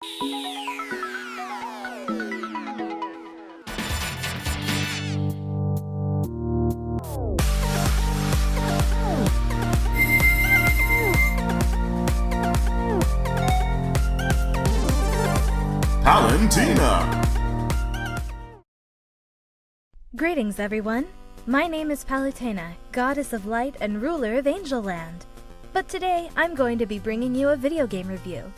Valentina! Greetings, everyone. My name is Palutena, goddess of light and ruler of Angel Land. But today, I'm going to be bringing you a video game review.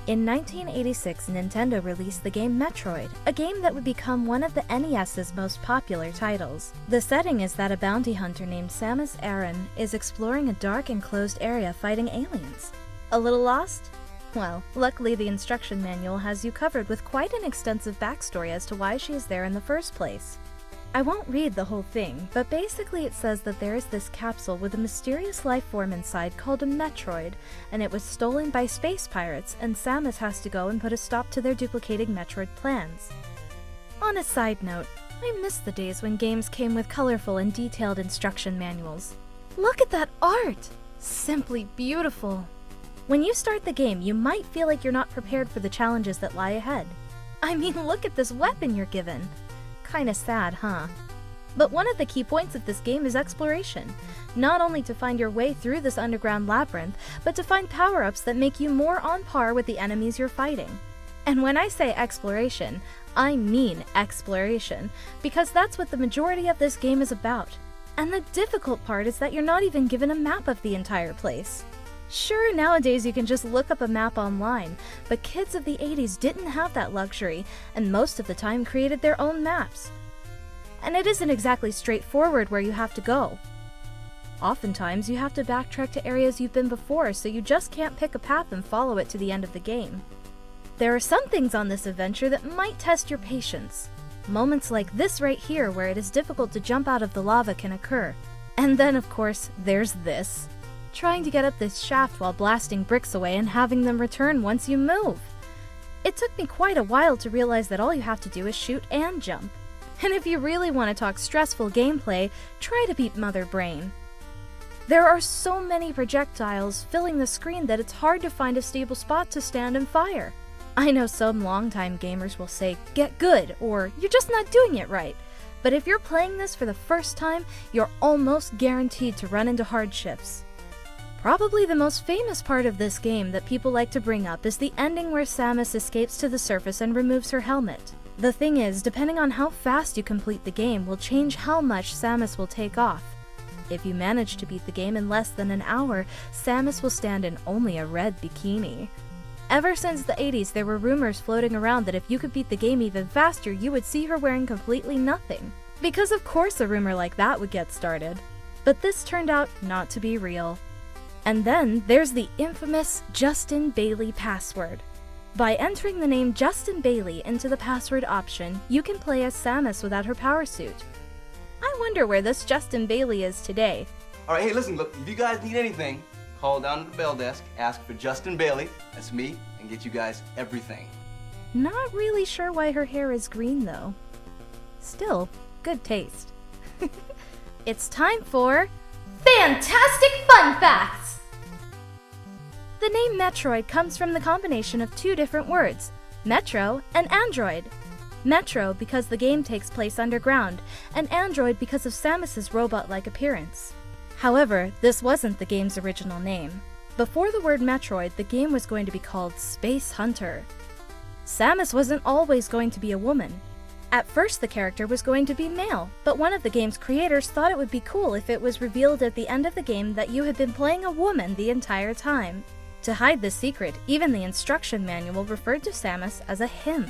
In 1986, Nintendo released the game Metroid, a game that would become one of the NES's most popular titles. The setting is that a bounty hunter named Samus Aran is exploring a dark enclosed area fighting aliens. A little lost? Well, luckily the instruction manual has you covered with quite an extensive backstory as to why she is there in the first place. I won't read the whole thing, but basically it says that there is this capsule with a mysterious life form inside called a Metroid, and it was stolen by space pirates, and Samus has to go and put a stop to their duplicating Metroid plans. On a side note, I miss the days when games came with colorful and detailed instruction manuals. Look at that art! Simply beautiful! When you start the game, you might feel like you're not prepared for the challenges that lie ahead. I mean, look at this weapon you're given. Kinda sad, huh? But one of the key points of this game is exploration. Not only to find your way through this underground labyrinth, but to find power-ups that make you more on par with the enemies you're fighting. And when I say exploration, I mean exploration, because that's what the majority of this game is about. And the difficult part is that you're not even given a map of the entire place. Sure, nowadays you can just look up a map online, but kids of the 80s didn't have that luxury, and most of the time created their own maps. And it isn't exactly straightforward where you have to go. Oftentimes, you have to backtrack to areas you've been before, so you just can't pick a path and follow it to the end of the game. There are some things on this adventure that might test your patience. Moments like this right here, where it is difficult to jump out of the lava, can occur. And then, of course, there's this. Trying to get up this shaft while blasting bricks away and having them return once you move. It took me quite a while to realize that all you have to do is shoot and jump. And if you really want to talk stressful gameplay, try to beat Mother Brain. There are so many projectiles filling the screen that it's hard to find a stable spot to stand and fire. I know some longtime gamers will say, "Get good," or "You're just not doing it right." But if you're playing this for the first time, you're almost guaranteed to run into hardships. Probably the most famous part of this game that people like to bring up is the ending where Samus escapes to the surface and removes her helmet. The thing is, depending on how fast you complete the game will change how much Samus will take off. If you manage to beat the game in less than an hour, Samus will stand in only a red bikini. Ever since the 80s, there were rumors floating around that if you could beat the game even faster, you would see her wearing completely nothing. Because of course a rumor like that would get started. But this turned out not to be real. And then there's the infamous Justin Bailey password. By entering the name Justin Bailey into the password option, you can play as Samus without her power suit. I wonder where this Justin Bailey is today. Alright, hey listen, look, if you guys need anything, call down to the bell desk, ask for Justin Bailey, that's me, and get you guys everything. Not really sure why her hair is green though. Still, good taste. It's time for Fantastic Fun Facts! The name Metroid comes from the combination of two different words, Metro and Android. Metro because the game takes place underground, and Android because of Samus's robot-like appearance. However, this wasn't the game's original name. Before the word Metroid, the game was going to be called Space Hunter. Samus wasn't always going to be a woman. At first, the character was going to be male, but one of the game's creators thought it would be cool if it was revealed at the end of the game that you had been playing a woman the entire time. To hide this secret, even the instruction manual referred to Samus as a him.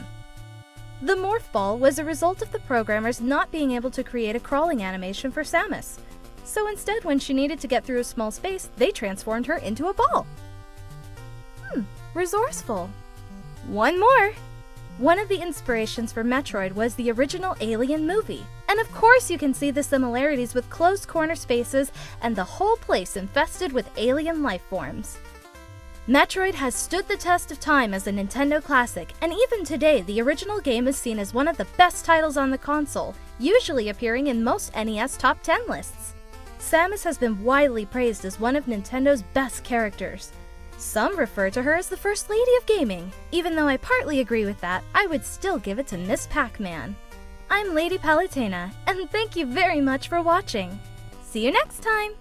The Morph Ball was a result of the programmers not being able to create a crawling animation for Samus. So instead, when she needed to get through a small space, they transformed her into a ball. Resourceful. One more! One of the inspirations for Metroid was the original Alien movie. And of course you can see the similarities with closed corner spaces and the whole place infested with alien life forms. Metroid has stood the test of time as a Nintendo classic, and even today the original game is seen as one of the best titles on the console, usually appearing in most NES Top 10 lists. Samus has been widely praised as one of Nintendo's best characters. Some refer to her as the First Lady of Gaming. Even though I partly agree with that, I would still give it to Miss Pac-Man. I'm Lady Palutena, and thank you very much for watching. See you next time!